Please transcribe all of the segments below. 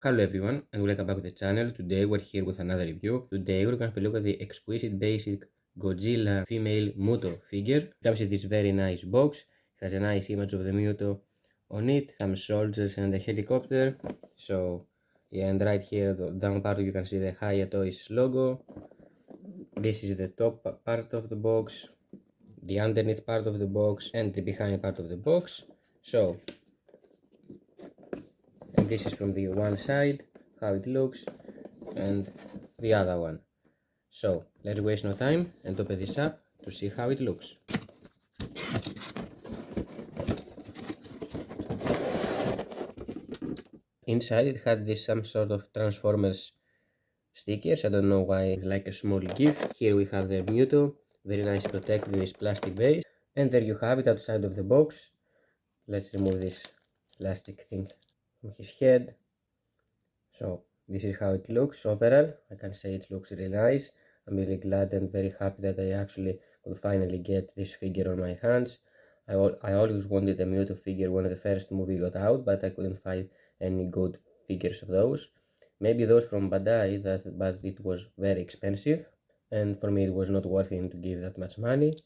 Hello everyone and welcome back to the channel. Today we're here with another review. Today we're going to look at the Exquisite basic Godzilla female Muto figure. It comes in this very nice box. It has a nice image of the Muto on it, some soldiers and a helicopter. So yeah, and right here the down part you can see the Hiya Toys logo. This is the top part of the box, the underneath part of the box and the behind part of the box. So, and this is from the one side how it looks and the other one. So let's waste no time and open this up to see how it looks. Inside it had this some sort of Transformers stickers. I don't know why, it's like a small gift. Here we have the Muto, very nice protected with this plastic base. And there you have it outside of the box. Let's remove this plastic thing from his head. So this is how it looks overall. I can say it looks really nice. I'm really glad and very happy that I actually could finally get this figure on my hands. I always wanted a Muto figure when the first movie got out, but I couldn't find any good figures of those. Maybe those from Bandai, but it was very expensive, and for me it was not worth it to give that much money.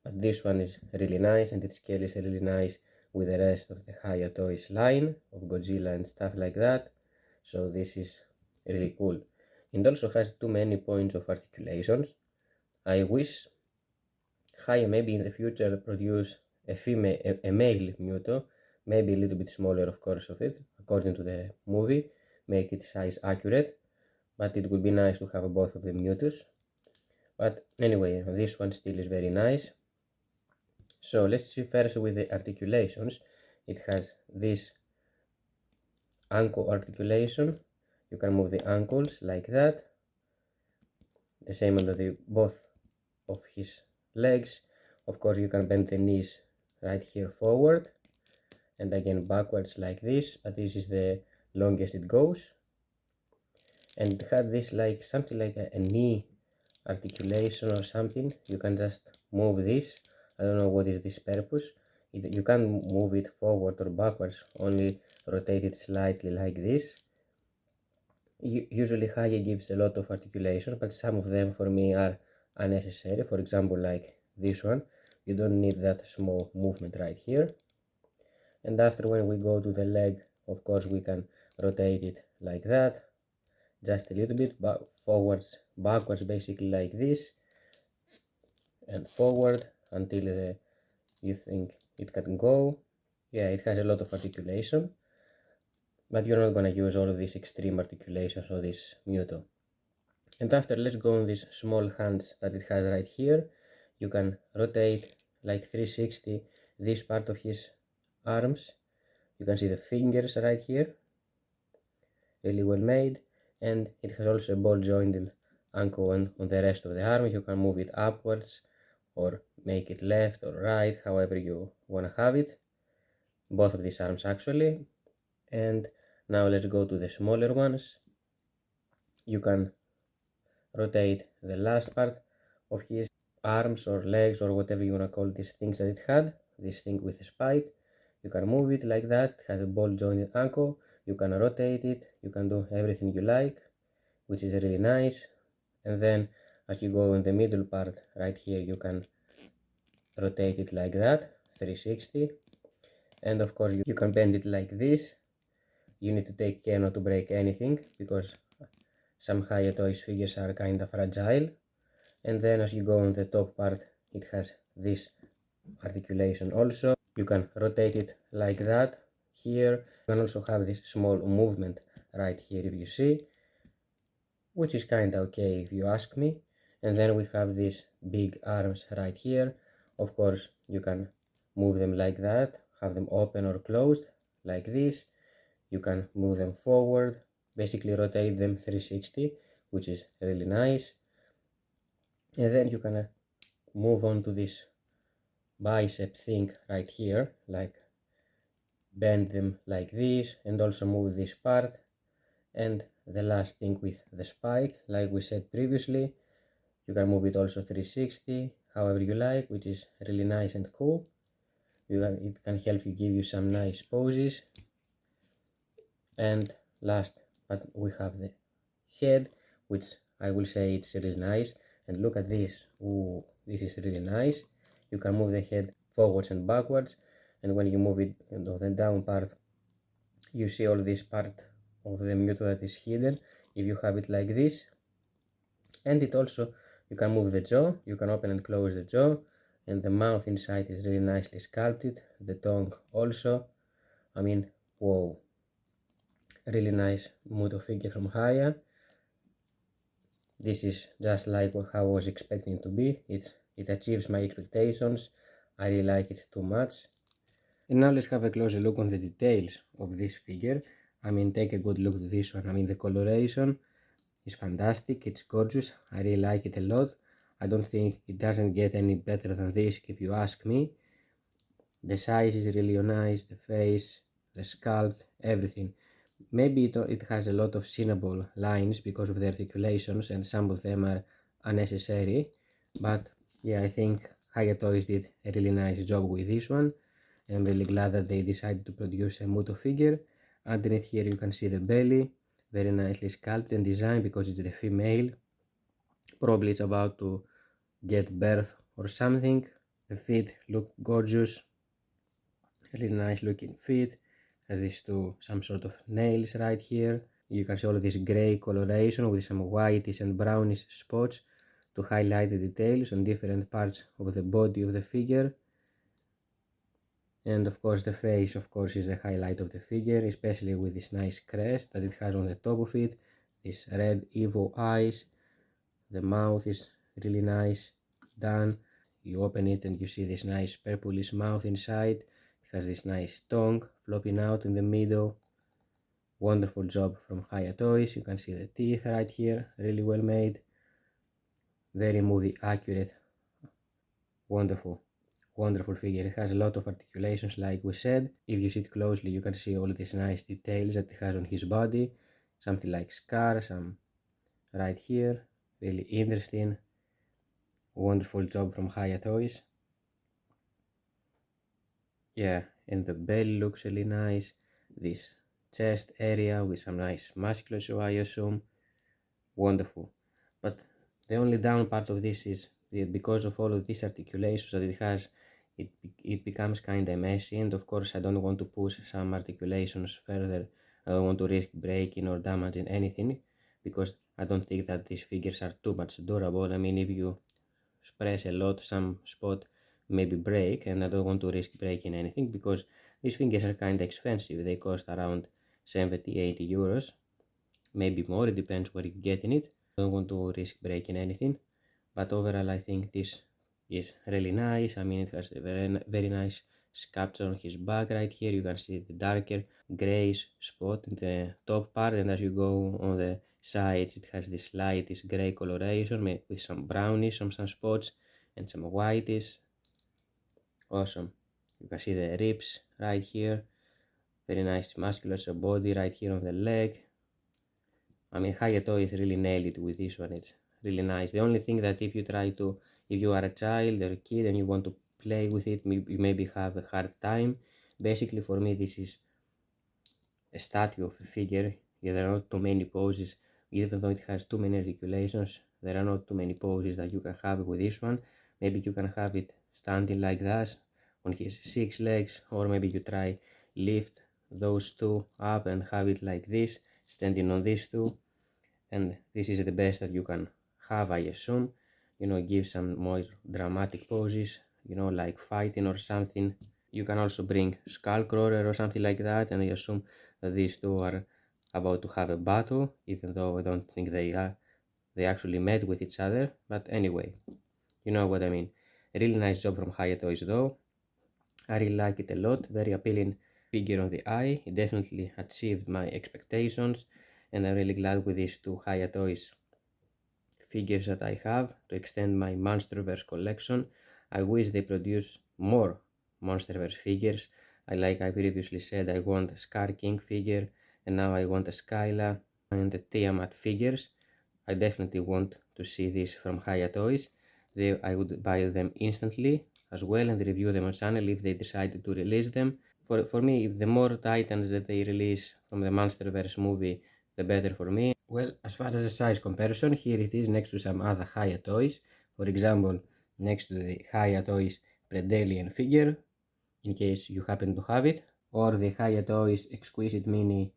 But this one is really nice, and its scale is really nice with the rest of the Hiya Toys line of Godzilla and stuff like that. So this is really cool. It also has too many points of articulations. I wish Hiya maybe in the future produce a male Muto, maybe a little bit smaller of course of it, according to the movie, make it size accurate, but it would be nice to have both of the Mutos. But anyway, this one still is very nice. So let's see first with the articulations. It has this ankle articulation. You can move the ankles like that. The same on the both of his legs. Of course you can bend the knees right here forward and again backwards like this, but this is the longest it goes. And it had this like something like a knee articulation or something. You can just move this. I don't know what is this purpose. You can't move it forward or backwards, only rotate it slightly like this. Usually Hiya gives a lot of articulations, but some of them for me are unnecessary. For example, like this one, you don't need that small movement right here. And after, when we go to the leg, of course we can rotate it like that, just a little bit, but forwards, backwards, basically like this, and forward until you think it can go. Yeah, it has a lot of articulation, but you're not gonna use all of these extreme articulations of this Muto. And after, let's go on these small hands that it has right here. You can rotate like 360 this part of his arms. You can see the fingers right here, really well made. And it has also a ball jointed ankle on the rest of the arm. You can move it upwards or make it left or right, however you want to have it. Both of these arms actually. And now let's go to the smaller ones. You can rotate the last part of his arms or legs or whatever you want to call these things that it had, this thing with a spike. You can move it like that. It has a ball jointed ankle. You can rotate it. You can do everything you like, which is really nice. And then as you go in the middle part right here, you can rotate it like that, 360. And of course you can bend it like this. You need to take care not to break anything, because some Hiya Toys figures are kind of fragile. And then as you go on the top part, it has this articulation also. You can rotate it like that here. You can also have this small movement right here if you see, which is kinda okay if you ask me. And then we have these big arms right here. Of course you can move them like that, have them open or closed like this. You can move them forward, basically rotate them 360, which is really nice. And then you can move on to this bicep thing right here, like bend them like this, and also move this part. And the last thing with the spike, like we said previously, you can move it also 360 however you like, which is really nice and cool. It can help you give you some nice poses. And last but we have the head, which I will say it's really nice. And look at this. Ooh, this is really nice. You can move the head forwards and backwards, and when you move it on the down part, you see all this part of the Muto that is hidden if you have it like this. And it also, you can move the jaw, you can open and close the jaw, and the mouth inside is really nicely sculpted, the tongue also. I mean, whoa, really nice Muto figure from Hiya. This is just like how I was expecting it to be. It achieves my expectations. I really like it too much. And now let's have a closer look on the details of this figure. I mean, take a good look at this one. I mean, the coloration is fantastic. It's gorgeous. I really like it a lot. I don't think it doesn't get any better than this if you ask me. The size is really nice, the face, the sculpt, everything. Maybe it has a lot of cinnable lines because of the articulations and some of them are unnecessary. But yeah, I think Hiya Toys did a really nice job with this one. And I'm really glad that they decided to produce a Muto figure. Underneath here you can see the belly, very nicely sculpted and designed because it's the female. Probably it's about to get birth or something. The feet look gorgeous, really nice looking feet. Has these some sort of nails right here. You can see all of this gray coloration with some whitish and brownish spots to highlight the details on different parts of the body of the figure. And of course the face, of course, is the highlight of the figure, especially with this nice crest that it has on the top of it, these red evil eyes. The mouth is really nice done. You open it and you see this nice purplish mouth inside. It has this nice tongue flopping out in the middle. Wonderful job from Hiya Toys. You can see the teeth right here, really well made. Very movie accurate. Wonderful. Wonderful figure. It has a lot of articulations like we said. If you see it closely you can see all these nice details that it has on his body. Something like scar, some right here. Really interesting. Wonderful job from Hiya Toys. Yeah, and the belly looks really nice. This chest area with some nice musculature, I assume. Wonderful. But the only down part of this is because of all of these articulations that it has, it becomes kind of messy, and of course I don't want to push some articulations further. I don't want to risk breaking or damaging anything because I don't think that these figures are too much durable. I mean, if you press a lot, some spot maybe break, and I don't want to risk breaking anything because these figures are kind of expensive. They cost around 70-80 euros, maybe more, it depends where you get in it. I don't want to risk breaking anything, but overall I think this is really nice. I mean, it has a very nice sculpture on his back right here. You can see the darker grayish spot in the top part, and as you go on the sides it has this lightish gray coloration with some brownish on some spots and some whitish. Awesome. You can see the ribs right here. Very nice muscular body right here on the leg. I mean, Hiya Toys really nailed it with this one. It's really nice. The only thing that if you are a child or a kid and you want to play with it, you maybe have a hard time. Basically, for me, this is a statue of a figure. Yeah, there are not too many poses. Even though it has too many articulations, there are not too many poses that you can have with this one. Maybe you can have it standing like that on his 6 legs, or maybe you try lift those two up and have it like this, standing on these two. And this is the best that you can have, I assume. You know, give some more dramatic poses, you know, like fighting or something. You can also bring Skullcrawler or something like that, and I assume that these two are about to have a battle, even though I don't think they actually met with each other. But anyway, you know what I mean. A really nice job from Hiya Toys though. I really like it a lot. Very appealing figure on the eye. It definitely achieved my expectations, and I'm really glad with these two Hiya Toys figures that I have to extend my Monsterverse collection. I wish they produce more Monsterverse figures. Like I previously said, I want a Scar King figure, and now I want a Skyla and the Tiamat figures. I definitely want to see this from Hiya Toys. I would buy them instantly as well and review them on channel if they decided to release them. For me, the more Titans that they release from the Monsterverse movie, the better for me. Well, as far as the size comparison, here it is next to some other Hiya toys. For example, next to the Hiya toys Predalien figure, in case you happen to have it, or the Hiya toys Exquisite mini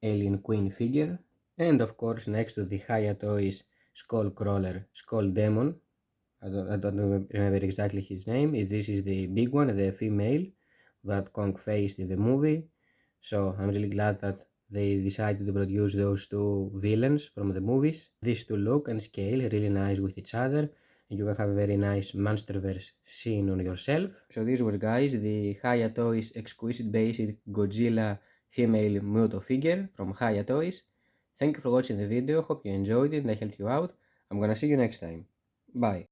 Alien Queen figure, and of course next to the Hiya toys Skull Crawler Skull Demon. I don't remember exactly his name. This is the big one, the female that Kong faced in the movie. So I'm really glad that they decided to produce those two villains from the movies. These two look and scale really nice with each other, and you can have a very nice Monsterverse scene on yourself. So this was, guys, the Hiya Toys Exquisite Basic Godzilla female Muto figure from Hiya Toys. Thank you for watching the video, hope you enjoyed it and I helped you out. I'm gonna see you next time. Bye.